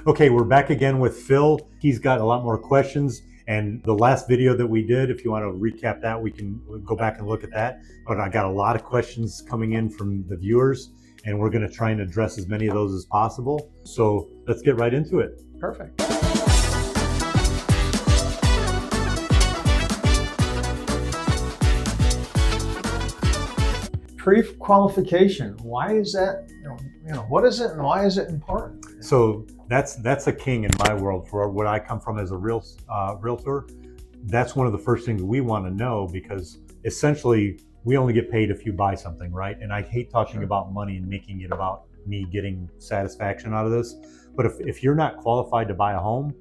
Okay, we're back again with Phil. He's got a lot more questions. And the last video that we did, if you want to recap that, we can go back and look at that. But I got a lot of questions coming in from the viewers, and we're going to try and address as many of those as possible. So let's get right into it. Perfect. Pre-qualification. Why is that? What is it, and why is it important? So that's a king in my world. For what I come from as a realtor, that's one of the first things we want to know, because essentially we only get paid if you buy something, right? And I hate talking about money and making it about me getting satisfaction out of this. But if you're not qualified to buy a home,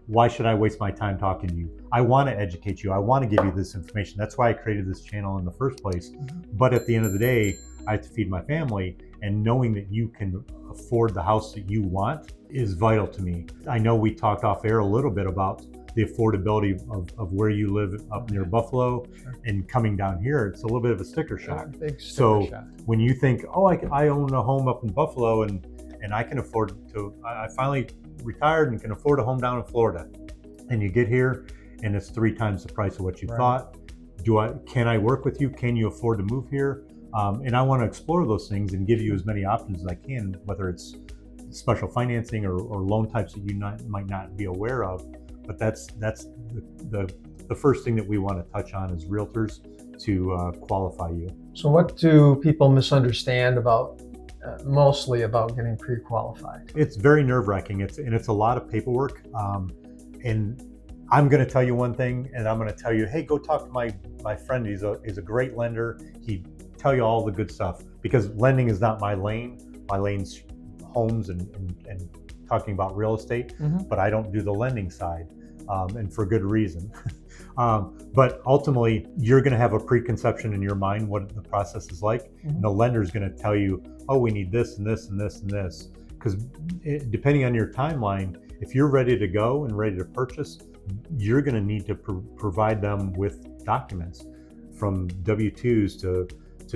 why should I waste my time talking to you? I want to educate you. I want to give you this information. That's why I created this channel in the first place. But at the end of the day, I have to feed my family, and knowing that you can afford the house that you want is vital to me. I know we talked off air a little bit about the affordability of where you live up near Buffalo, and coming down here, it's a little bit of a sticker shock. Big sticker shock. When you think, oh, I own a home up in Buffalo and I can afford to, I finally retired and can afford a home down in Florida, and you get here and it's 3 times the price of what you thought. Can I work with you? Can you afford to move here? And I want to explore those things and give you as many options as I can, whether it's special financing or loan types that you might not be aware of. But that's the first thing that we want to touch on as realtors to qualify you. So what do people misunderstand about mostly about getting pre-qualified? It's very nerve-wracking. It's a lot of paperwork. And I'm going to tell you one thing, and I'm going to tell you, hey, go talk to my friend. He's a great lender. He'd tell you all the good stuff, because lending is not my lane. My lane's homes and talking about real estate, but I don't do the lending side, and for good reason. But ultimately, you're going to have a preconception in your mind what the process is like. And the lender is going to tell you, oh, we need this and this and this and this. Because depending on your timeline, if you're ready to go and ready to purchase, you're going to need to provide them with documents, from W-2s to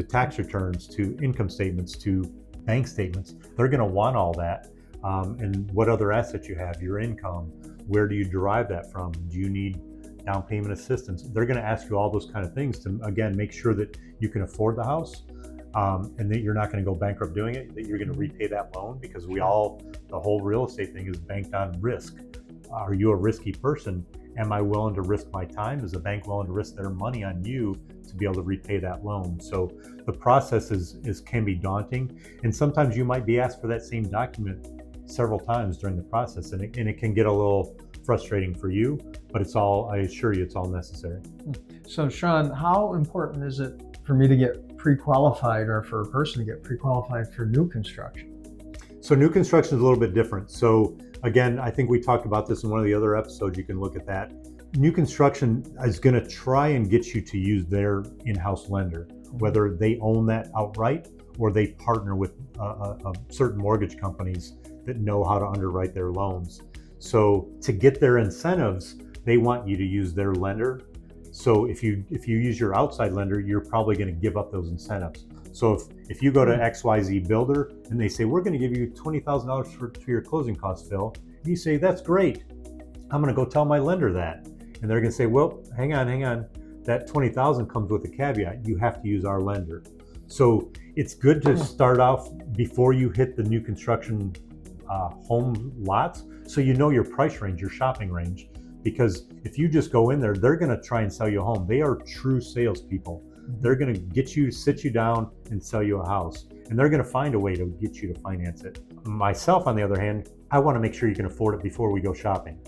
tax returns to income statements to bank statements. They're going to want all that. And what other assets you have, your income, where do you derive that from? Do you need down payment assistance? They're going to ask you all those kind of things to, again, make sure that you can afford the house, and that you're not going to go bankrupt doing it, that you're going to repay that loan, because the whole real estate thing is banked on risk. Are you a risky person? Am I willing to risk my time? Is the bank willing to risk their money on you to be able to repay that loan? So the process can be daunting, and sometimes you might be asked for that same document several times during the process, and it can get a little frustrating for you, but I assure you, it's all necessary. So Sean, how important is it for me to get pre-qualified, or for a person to get pre-qualified for new construction? So new construction is a little bit different. So again, I think we talked about this in one of the other episodes. You can look at that. New construction is going to try and get you to use their in-house lender, whether they own that outright or they partner with certain mortgage companies that know how to underwrite their loans. So to get their incentives, they want you to use their lender. So if you use your outside lender, you're probably going to give up those incentives. So if you go to XYZ builder and they say, we're going to give you $20,000 for your closing costs, Phil, and you say, that's great, I'm going to go tell my lender that. And they're going to say, well, hang on, that $20,000 comes with a caveat. You have to use our lender. So it's good to start off before you hit the new construction home lots, so you know your price range, your shopping range. Because if you just go in there, they're going to try and sell you a home. They are true salespeople. They're going to sit you down and sell you a house, and they're going to find a way to get you to finance it. Myself, on the other hand, I want to make sure you can afford it before we go shopping.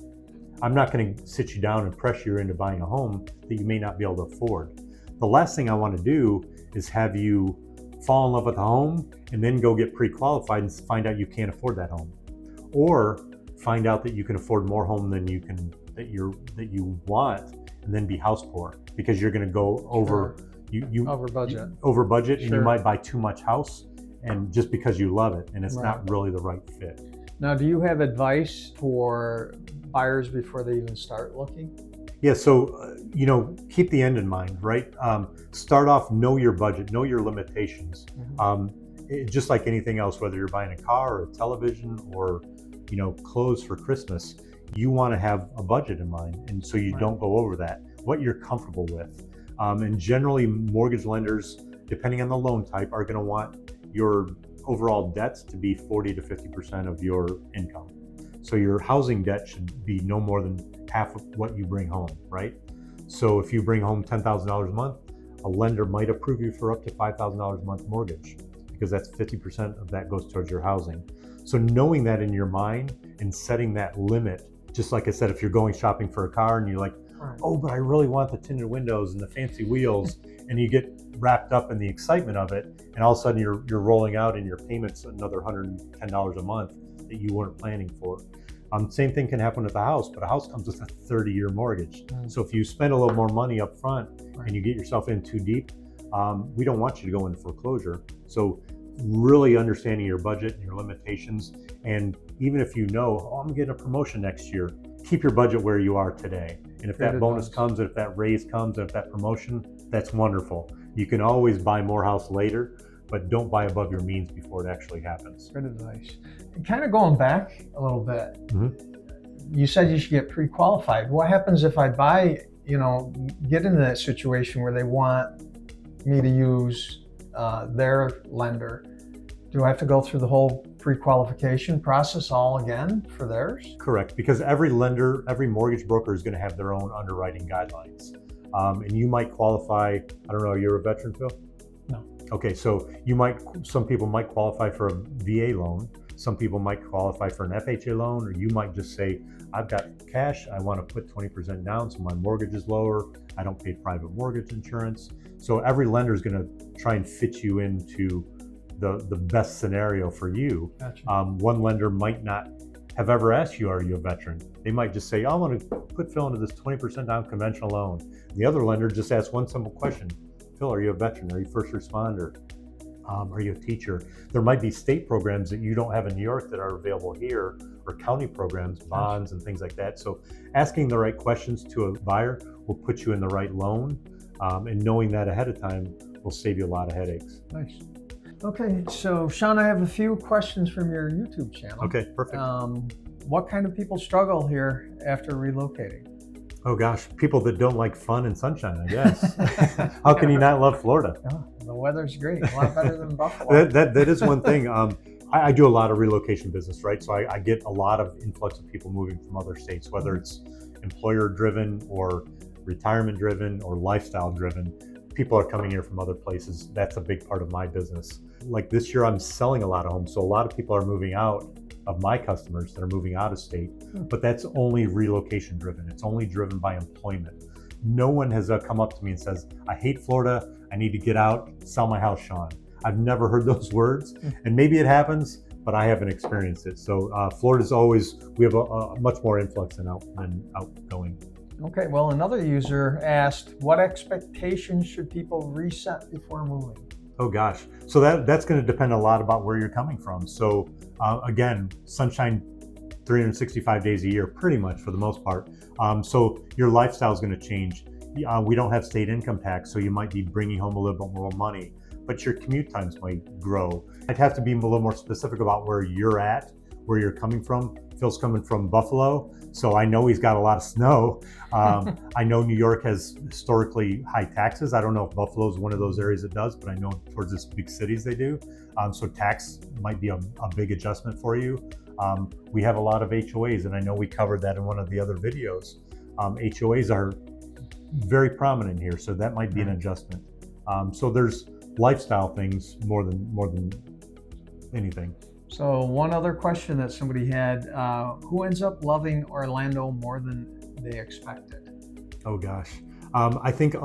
I'm not going to sit you down and pressure you into buying a home that you may not be able to afford. The last thing I want to do is have you fall in love with a home and then go get pre-qualified and find out you can't afford that home, or find out that you can afford more home than you want, and then be house poor because you're going to go over over budget, and you might buy too much house, and just because you love it, and it's not really the right fit. Now, do you have advice for buyers before they even start looking? Yeah, so keep the end in mind, right? Start off, know your budget, know your limitations. Just like anything else, whether you're buying a car or a television or clothes for Christmas, you want to have a budget in mind, and so you don't go over that, what you're comfortable with. And generally mortgage lenders, depending on the loan type, are going to want your overall debts to be 40 to 50% of your income. So your housing debt should be no more than half of what you bring home, right? So if you bring home $10,000 a month, a lender might approve you for up to $5,000 a month mortgage, because that's 50% of that goes towards your housing. So knowing that in your mind and setting that limit, just like I said, if you're going shopping for a car and you're like, oh, but I really want the tinted windows and the fancy wheels, and you get wrapped up in the excitement of it, and all of a sudden you're rolling out and your payment's another $110 a month that you weren't planning for. Same thing can happen with a house, but a house comes with a 30-year mortgage. So if you spend a little more money up front and you get yourself in too deep, we don't want you to go into foreclosure. So really understanding your budget and your limitations, and even if I'm getting a promotion next year, keep your budget where you are today. And if that bonus comes, and if that raise comes, and if that promotion, that's wonderful. You can always buy more house later, but don't buy above your means before it actually happens. Good advice. And kind of going back a little bit, you said you should get pre-qualified. What happens if I get into that situation where they want me to use their lender? Do I have to go through the whole pre-qualification process all again for theirs? Correct, because every lender, every mortgage broker is going to have their own underwriting guidelines. And you might qualify, I don't know, you're a veteran, Phil? No. Okay, so some people might qualify for a VA loan, some people might qualify for an FHA loan, or you might just say, I've got cash, I want to put 20% down so my mortgage is lower, I don't pay private mortgage insurance. So every lender is going to try and fit you into the best scenario for you. Gotcha. One lender might not have ever asked you, are you a veteran? They might just say, I want to put Phil into this 20% down conventional loan. The other lender just asks one simple question, Phil, are you a veteran? Are you first responder? Are you a teacher? There might be state programs that you don't have in New York that are available here, or county programs, bonds and things like that. So asking the right questions to a buyer will put you in the right loan, and knowing that ahead of time will save you a lot of headaches. Nice. Okay, so Sean, I have a few questions from your YouTube channel. Okay, perfect. What kind of people struggle here after relocating? Oh gosh, people that don't like fun and sunshine, I guess. How can you not love Florida? Oh, the weather's great, a lot better than Buffalo. That is one thing. I do a lot of relocation business, right? So I get a lot of influx of people moving from other states, whether it's employer driven or retirement driven or lifestyle driven. People are coming here from other places. That's a big part of my business. Like this year, I'm selling a lot of homes. So a lot of people are moving out of my customers that are moving out of state, but that's only relocation driven. It's only driven by employment. No one has come up to me and says, I hate Florida, I need to get out, sell my house, Sean. I've never heard those words, and maybe it happens, but I haven't experienced it. So Florida's we have a much more influx than outgoing. Okay, well, another user asked, what expectations should people reset before moving? Oh gosh, so that's going to depend a lot about where you're coming from. So again, sunshine 365 days a year, pretty much for the most part. So your lifestyle is going to change. We don't have state income tax, so you might be bringing home a little bit more money, but your commute times might grow. I'd have to be a little more specific about where you're at, where you're coming from. Phil's coming from Buffalo, so I know he's got a lot of snow. I know New York has historically high taxes. I don't know if Buffalo is one of those areas that does, but I know towards the big cities they do. So tax might be a big adjustment for you. We have a lot of HOAs, and I know we covered that in one of the other videos. HOAs are very prominent here, so that might be an adjustment. So there's lifestyle things more than anything. So one other question that somebody had, who ends up loving Orlando more than they expected? Oh gosh. I think a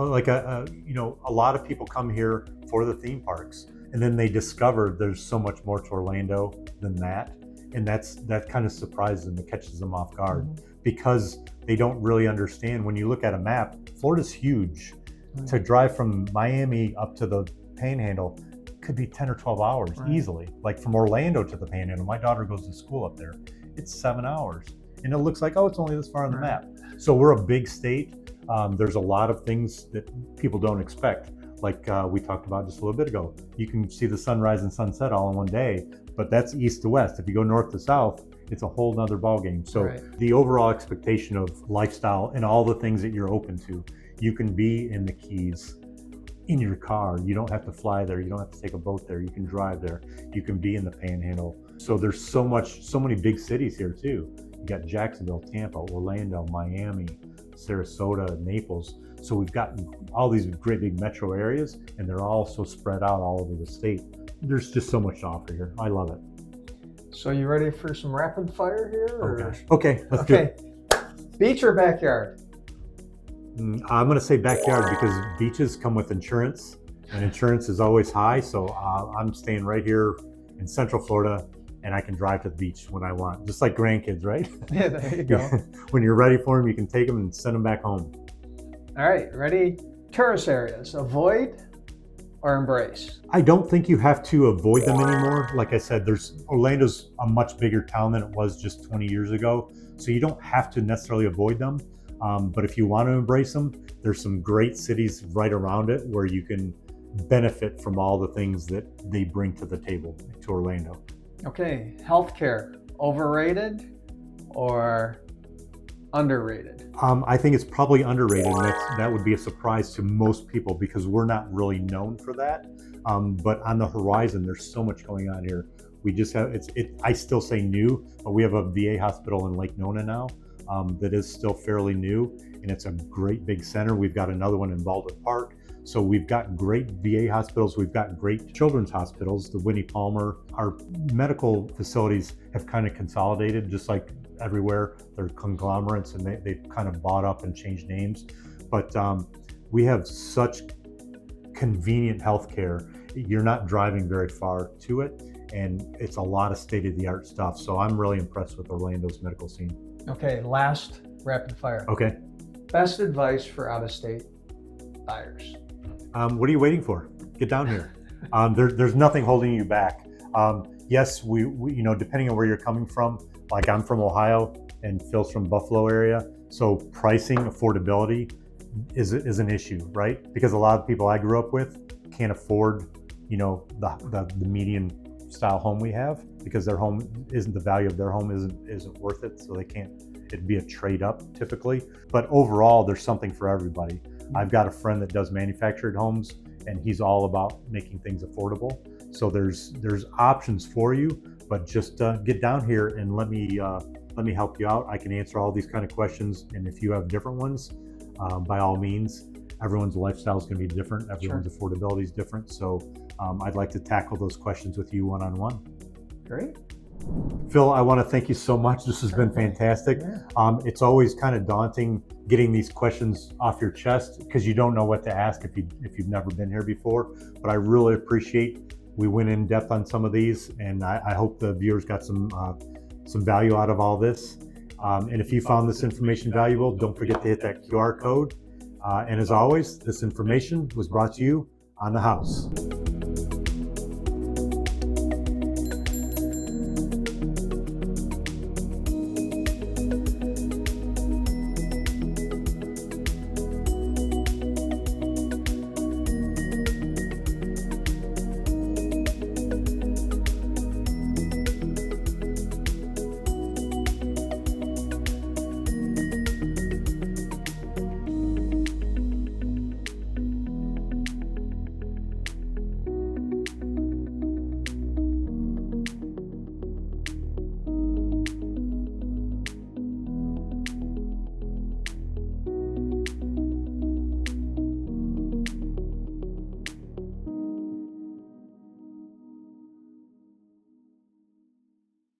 lot of people come here for the theme parks, and then they discover there's so much more to Orlando than that. And that kind of surprises them, it catches them off guard, because they don't really understand. When you look at a map, Florida's huge. To drive from Miami up to the Panhandle could be 10 or 12 hours easily. Like from Orlando to the Panhandle, my daughter goes to school up there, it's 7 hours. And it looks like, oh, it's only this far on the map. So we're a big state. There's a lot of things that people don't expect. Like we talked about just a little bit ago. You can see the sunrise and sunset all in one day, but that's east to west. If you go north to south, it's a whole nother ballgame. So Right. the overall expectation of lifestyle and all the things that you're open to, you can be in the Keys in your car. You don't have to fly there. You don't have to take a boat there. You can drive there. You can be in the Panhandle. So there's so many big cities here too. You got Jacksonville, Tampa, Orlando, Miami, Sarasota, Naples. So we've got all these great big metro areas, and they're all so spread out all over the state. There's just so much to offer here. I love it. So you ready for some rapid fire here? Oh Or? gosh. Okay, let's do it. Beach or backyard? I'm going to say backyard because beaches come with insurance, and insurance is always high. So I'm staying right here in Central Florida, and I can drive to the beach when I want, just like grandkids, right? Yeah, there you go. When you're ready for them, you can take them and send them back home. All right, ready? Tourist areas, avoid or embrace? I don't think you have to avoid them anymore. Like I said, Orlando's a much bigger town than it was just 20 years ago. So you don't have to necessarily avoid them. But if you want to embrace them, there's some great cities right around it where you can benefit from all the things that they bring to the table to Orlando. Okay, healthcare, overrated or underrated? I think it's probably underrated, and that would be a surprise to most people because we're not really known for that. But on the horizon, there's so much going on here. We just have I still say new, but we have a VA hospital in Lake Nona now that is still fairly new, and it's a great big center. We've got another one in Baldwin Park. So we've got great VA hospitals. We've got great children's hospitals, the Winnie Palmer. Our medical facilities have kind of consolidated, just like everywhere. They're conglomerates, and they've kind of bought up and changed names. But we have such convenient healthcare. You're not driving very far to it, and it's a lot of state-of-the-art stuff. So I'm really impressed with Orlando's medical scene. Okay, last rapid fire. Okay. Best advice for out-of-state buyers? What are you waiting for? Get down here. There's nothing holding you back. Yes, we depending on where you're coming from, like I'm from Ohio and Phil's from Buffalo area. So pricing, affordability is an issue, right? Because a lot of people I grew up with can't afford, the median style home we have because their home the value of their home isn't worth it. So they can't, it'd be a trade up typically. But overall, there's something for everybody. I've got a friend that does manufactured homes, and he's all about making things affordable. So there's options for you, but just get down here and let me help you out. I can answer all these kind of questions, and if you have different ones, by all means. Everyone's lifestyle is going to be different. Everyone's affordability is different. So I'd like to tackle those questions with you one-on-one. Great. Phil, I want to thank you so much. This has been fantastic. Yeah. It's always kind of daunting getting these questions off your chest because you don't know what to ask if you've never been here before. But I really appreciate we went in depth on some of these, and I hope the viewers got some value out of all this. And if you found this information valuable, don't forget to hit that QR code. And as always, this information was brought to you on the house.